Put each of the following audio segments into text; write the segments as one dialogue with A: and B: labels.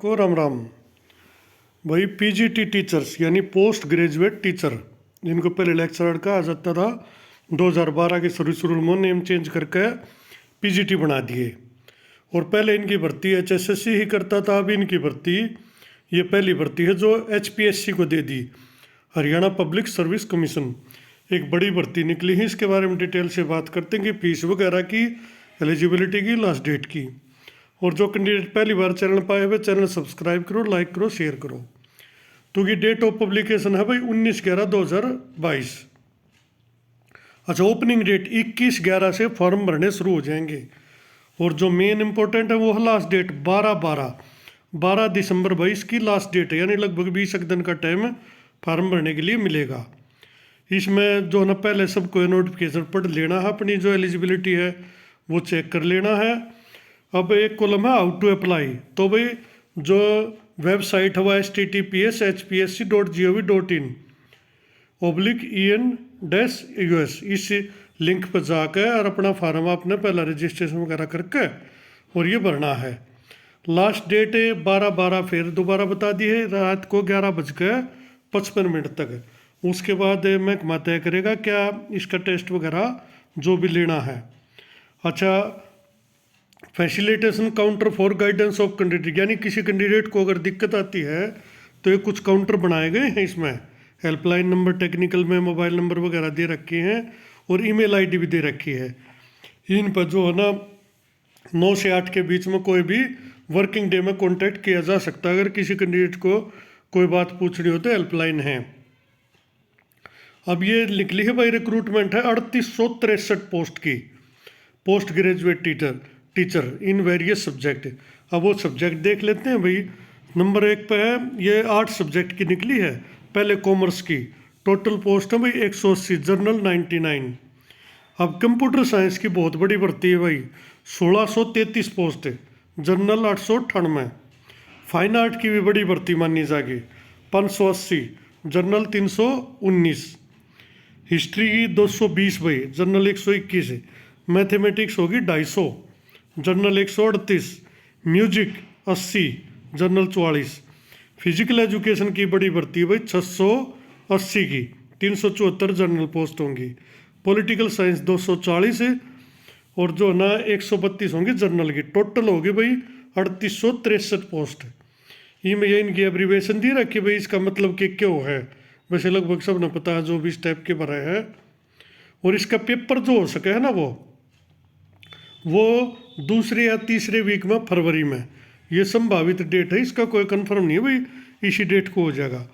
A: को राम राम भाई। PGT teachers यानी पोस्ट ग्रेजुएट टीचर, जिनको पहले लेक्चरर कहा जाता था, 2012 के शुरू में नेम चेंज करके पीजीटी बना दिए। और पहले इनकी भर्ती एचएसएससी ही करता था, अभी इनकी भर्ती ये पहली भर्ती है जो एचपीएससी को दे दी, हरियाणा पब्लिक सर्विस कमीशन। एक बड़ी भर्ती निकली है, इसके बारे में डिटेल से बात करते हैं कि फीस वगैरह की, एलिजिबिलिटी की, लास्ट डेट की। और जो कैंडिडेट पहली बार चैनल पाए हुए, चैनल सब्सक्राइब करो, लाइक करो, शेयर करो। तो ये डेट ऑफ पब्लिकेशन है भाई 19/11/2022। अच्छा, ओपनिंग डेट 21/11 से फॉर्म भरने शुरू हो जाएंगे। और जो मेन इंपॉर्टेंट है वो है लास्ट डेट 12 दिसंबर 22 की लास्ट डेट है, यानी लगभग 20 दिन का टाइम फॉर्म भरने के लिए मिलेगा। इसमें जो ना पहले सबको नोटिफिकेशन पढ़ लेना है, अपनी जो एलिजिबिलिटी है वो चेक कर लेना है। अब एक कॉलम है हाउ टू अप्लाई, तो भाई जो वेबसाइट है वो https://hpsc.gov.in/en-us, इस लिंक पर जाकर और अपना फार्म आपने पहला रजिस्ट्रेशन वगैरह करके और ये भरना है। लास्ट डेट 12/12 फिर दोबारा बता दी है, रात को 11:55 तक। उसके बाद महकमा तय करेगा क्या इसका टेस्ट वगैरह जो भी लेना है। अच्छा, facilitation counter for guidance of candidate, यानी किसी कैंडिडेट को अगर दिक्कत आती है तो ये कुछ काउंटर बनाए गए हैं। इसमें हेल्पलाइन नंबर, टेक्निकल में मोबाइल नंबर वगैरह दे रखे हैं और ईमेल आईडी भी दे रखी है। इन पर जो है ना 9 से 8 के बीच में कोई भी वर्किंग डे में कॉन्टैक्ट किया जा सकता है। अगर किसी कैंडिडेट को कोई बात पूछनी हो तो हेल्पलाइन है। अब ये निकली है भाई रिक्रूटमेंट है 3863 पोस्ट की, post graduate teacher in various subject. अब वो सब्जेक्ट देख लेते हैं भाई। नंबर 1 पे है, ये 8 सब्जेक्ट की निकली है। पहले कॉमर्स की टोटल पोस्ट है भाई 180, जनरल 99। अब कंप्यूटर साइंस की बहुत बड़ी भर्ती है भाई, 1633 पोस्ट है, जनरल 898। फाइन आर्ट की भी बड़ी भर्ती मानी जाएगी, 580, जनरल 319। हिस्ट्री की 220 भाई, जनरल 121 है। मैथमेटिक्स होगी 250, general 138। Music 80, general 44। Physical education की बड़ी भर्ती है भाई 680 की, 374 जनरल पोस्ट होंगी। पॉलिटिकल साइंस 240 है और जो ना 132 होंगी जनरल की। टोटल होगी भाई 3863 पोस्ट। ये इनकी एब्रीवेशन दी रखी भाई, इसका मतलब कि क्यों है, वैसे लगभग सब ने पता है जो भी इस टाइप के भरे हैं। और इसका पेपर जो हो सके है ना वो दूसरे या तीसरे वीक में फरवरी में, ये संभावित डेट है, इसका कोई कंफर्म नहीं है भाई, इसी डेट को हो जाएगा।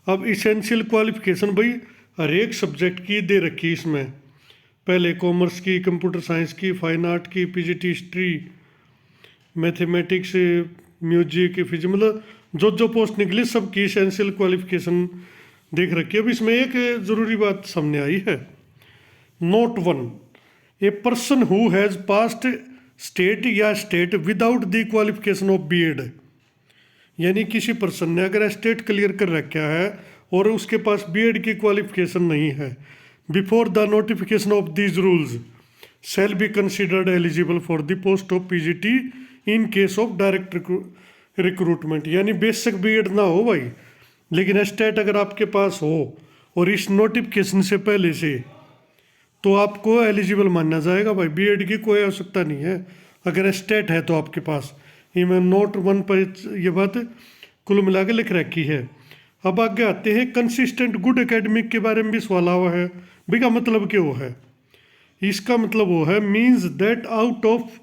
A: अब इसेंशियल क्वालिफिकेशन भाई हर एक सब्जेक्ट की दे रखी इसमें, पहले कॉमर्स की, कंप्यूटर साइंस की, फाइन आर्ट की, PGT history, mathematics, music, physics, मतलब जो पोस्ट निकली सबकी इसेंशियल क्वालिफिकेशन देख रखी है। अब इसमें एक ज़रूरी बात सामने आई है, note 1, a person who has passed state या state without the qualification of BEd, यानी किसी पर्सन ने अगर स्टेट क्लियर कर रखा है और उसके पास बीएड की क्वालिफिकेशन नहीं है, before the notification of these rules shall be considered eligible for the post of PGT in case of direct recruitment. यानी बेशक बीएड ना हो भाई, लेकिन स्टेट अगर आपके पास हो और इस नोटिफिकेशन से पहले से, तो आपको एलिजिबल माना जाएगा भाई, बीएड की कोई आवश्यकता नहीं है अगर स्टेट है तो आपके पास। ये मैं नोट 1 पर ये बात कुल मिला के लिख रखी है। अब आगे आते हैं कंसिस्टेंट गुड एकेडमिक के बारे में भी सवाल हुआ है। भाई का मतलब क्या वो है, इसका मतलब वो है means that out of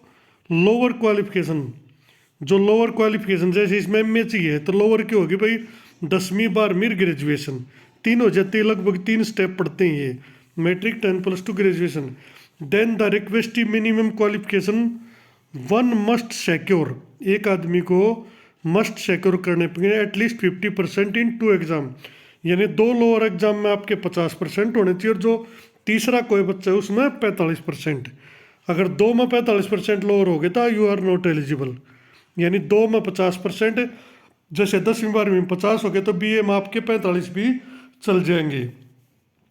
A: lower qualification, जो लोअर क्वालिफिकेशन जैसे इसमें एमए चाहिए है तो लोअर की होगी भाई 10वीं 12वीं ग्रेजुएशन, 3 हो जाती है, लगभग 3 स्टेप पढ़ते हैं ये, matric 10+2 graduation. Then the requisite minimum qualification 1 must secure, एक आदमी को मस्ट सिक्योर करने पड़ेंगे एटलीस्ट 50% इन 2 एग्जाम, यानी 2 लोअर एग्जाम में आपके 50% होने चाहिए और जो तीसरा कोई बच्चा है उसमें 45%। अगर 2 में 45% लोअर हो गए तो यू आर नॉट एलिजिबल, यानी 2 में 50%, जैसे 10वीं 12वीं में 50 हो गए तो बीए में आपके 45 भी चल जाएंगे।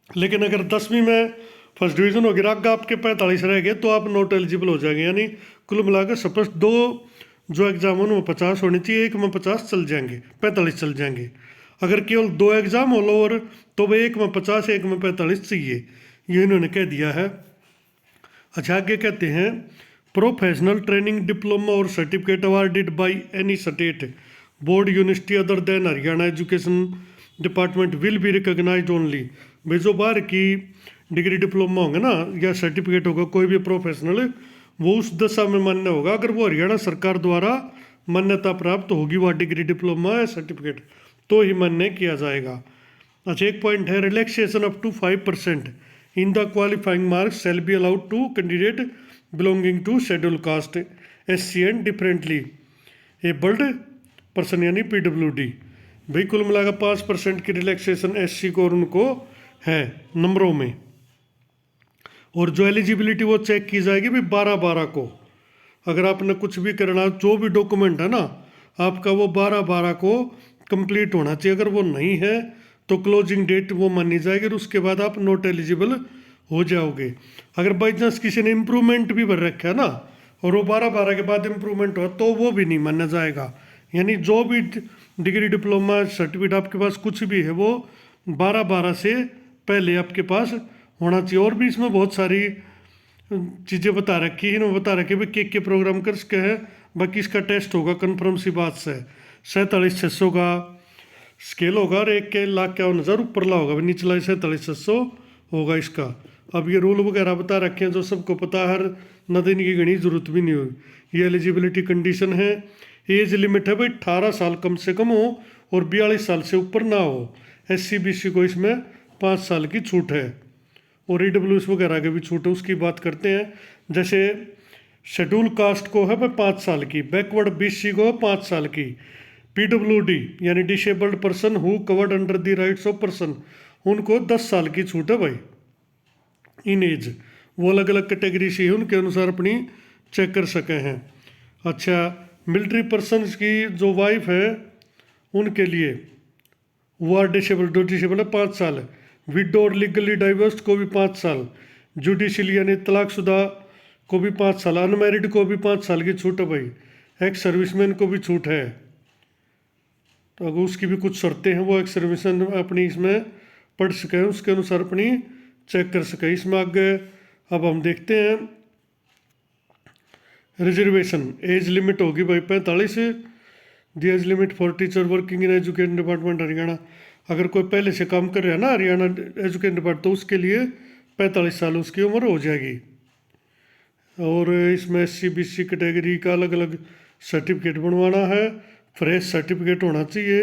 A: लेकिन अगर 10वीं में फर्स्ट डिवीज़न हो गया, आपके 45 रह गए तो आप नॉट एलिजिबल हो जाएंगे। यानी कुल मिलाकर सपोज 2 जो एग्ज़ाम उनमें 50 होनी चाहिए, एक में 50 चल जाएंगे, 45 चल जाएंगे। अगर केवल 2 एग्ज़ाम हो लोअर तो वह एक में 50 एक में 45 चाहिए, ये इन्होंने कह दिया है। अच्छा आगे कहते हैं प्रोफेशनल ट्रेनिंग डिप्लोमा और certificate awarded by any state board university other than Haryana education department will be recognised only. भाई जो बाहर की डिग्री डिप्लोमा होंगे ना या सर्टिफिकेट होगा कोई भी प्रोफेशनल, वो उस दशा में मान्य होगा अगर वो हरियाणा सरकार द्वारा मान्यता प्राप्त होगी वह डिग्री डिप्लोमा या सर्टिफिकेट, तो ही मान्य किया जाएगा। अच्छा एक पॉइंट है relaxation up to 5% in the qualifying marks shall be allowed to candidate belonging to schedule caste SC and differently abled person यानी PWD। भाई कुल मिलाकर 5% की रिलैक्सेशन SC को और उनको है नंबरों में। और जो एलिजिबिलिटी वो चेक की जाएगी भाई 12/12 को। अगर आपने कुछ भी करना जो भी डॉक्यूमेंट है ना आपका वो 12/12 को कंप्लीट होना चाहिए। अगर वो नहीं है तो क्लोजिंग डेट वो मानी जाएगी और उसके बाद आप नॉट एलिजिबल हो जाओगे। अगर बाई चांस किसी ने इम्प्रूवमेंट भी भर रखा है ना और वो 12/12 के बाद इम्प्रूवमेंट हो तो वो भी नहीं माना जाएगा। यानी जो भी डिग्री डिप्लोमा सर्टिफिकेट आपके पास कुछ भी है वो 12/12 से पहले आपके पास होना चाहिए। और भी इसमें बहुत सारी चीज़ें बता रखी है, इन्होंने बता रखी है भाई के प्रोग्राम कर सके हैं। बाकी इसका टेस्ट होगा कन्फर्म सी बात से 47,600 का स्केल होगा और 1,51,000 ऊपरला होगा, निचला 47,600 होगा इसका। अब ये रूल वगैरह बता रखे हैं जो सबको पता है, हर नदीन की गणी जरूरत भी नहीं होगी। ये एलिजिबिलिटी कंडीशन है। एज लिमिट है भाई 18 साल कम से कम हो और 42 साल से ऊपर ना हो। SC BC को इसमें 5 साल की छूट है और EWS वगैरह के भी छूट है, उसकी बात करते हैं। जैसे शेड्यूल कास्ट को है भाई 5 साल की, बैकवर्ड BC को 5 साल की, PWD यानी disabled person who covered under the rights of person उनको 10 साल की छूट है भाई इन एज। वो अलग अलग कैटेगरी से ही उनके अनुसार अपनी चेक कर सके हैं। अच्छा मिलिट्री पर्सनस की जो वाइफ है उनके लिए वो आर डिसेबल, जो डिसेबल है 5 साल, विडो और लीगली डाइवर्स्ड को भी 5 साल, जुडिशल यानी तलाकशुदा को भी 5 साल, अनमैरिड को भी 5 साल की छूट है भाई, एक्स सर्विसमैन को भी छूट है। तो अगर उसकी भी कुछ शर्तें हैं वो एक्स सर्विसमैन अपनी इसमें पढ़ सके उसके अनुसार अपनी चेक कर सके। इसमें आगे अब हम देखते हैं रिजर्वेशन। एज लिमिट होगी भाई 45, the age limit for teacher working in education department Haryana. अगर कोई पहले से काम कर रहा है ना हरियाणा एजुकेशन डिपार्टमेंट तो उसके लिए 45 साल उसकी उम्र हो जाएगी। और इसमें SC BC कैटेगरी का अलग अलग सर्टिफिकेट बनवाना है, फ्रेश सर्टिफिकेट होना चाहिए।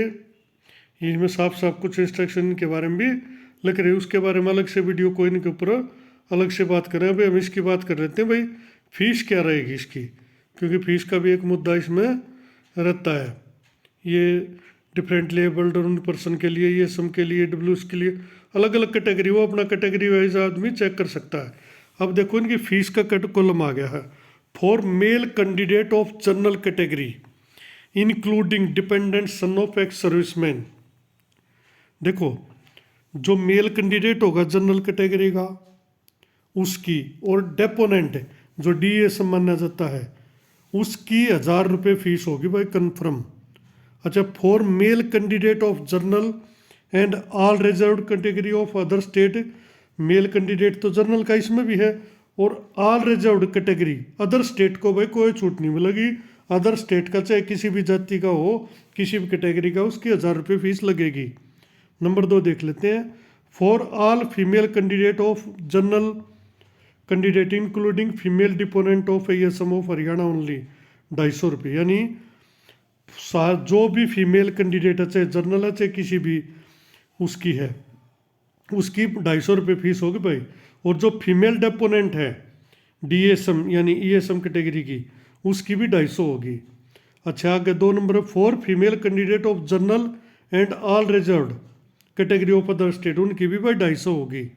A: इसमें साफ साफ कुछ इंस्ट्रक्शन के बारे में भी लिख रहे हैं, उसके बारे में अलग से वीडियो कोई नहीं के ऊपर अलग से बात करें। अभी हम इसकी बात कर लेते हैं भाई फीस क्या रहेगी इसकी, क्योंकि फीस का भी एक मुद्दा इसमें रहता है। ये डिफरेंटली एबल्ड और उन पर्सन के लिए, ये सम के लिए, EWS के लिए अलग अलग कैटेगरी, वो अपना कैटेगरी वाइज आदमी चेक कर सकता है। अब देखो इनकी फीस का कॉलम आ गया है। For male candidate of general category including dependent son of ex serviceman. देखो जो मेल कैंडिडेट होगा जनरल कैटेगरी का उसकी, और डेपोनेंट जो DA माना जाता है उसकी 1,000 रुपये फीस होगी भाई कन्फर्म। अच्छा for male candidate of general and all reserve category of other state, male candidate तो जनरल का इसमें भी है और all reserve category other state को भाई कोई छूट नहीं मिलेगी। अदर स्टेट का चाहे किसी भी जाति का हो, किसी भी कैटेगरी का, उसकी 1,000 रुपये फीस लगेगी। नंबर 2 देख लेते हैं। For all female candidate of general candidate including female dependent of ASM of Haryana only 250 रुपये। यानी जो भी फीमेल कैंडिडेट है चाहे जनरल है चाहे किसी भी उसकी है उसकी 250 रुपये फीस होगी भाई। और जो फीमेल डिपोनेंट है DSM यानी ESM कैटेगरी की उसकी भी 250 होगी। अच्छा आगे 2 number 4 female candidate of general and all reserved category of other state उनकी भी भाई 250 होगी।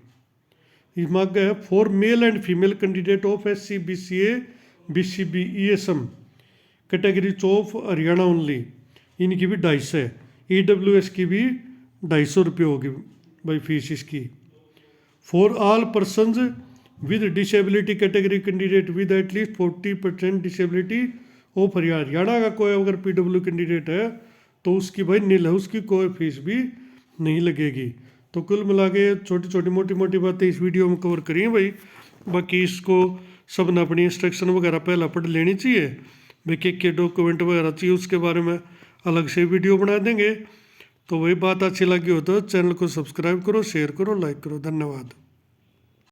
A: इसमें आगे है 4 male and female candidate of SC BCA BCB ESM category of Haryana only इनकी भी 250 है। EWS की भी 250 रुपये होगी भाई फीस इसकी। For all persons with disability category candidate with at least 40% disability वो फिर हरियाणा का कोई अगर PW कैंडिडेट है तो उसकी भाई नील है, उसकी कोई फीस भी नहीं लगेगी। तो कुल मिला के छोटी छोटी मोटी मोटी बातें इस वीडियो में कवर करी हैं भाई। बाकी इसको सब ने अपनी इंस्ट्रक्शन वगैरह पहला पढ़ लेनी चाहिए भाई, के डॉक्यूमेंट वगैरह चाहिए उसके बारे में अलग से वीडियो बना देंगे। तो वही बात अच्छी लगी हो तो चैनल को सब्सक्राइब करो, शेयर करो, लाइक करो। धन्यवाद।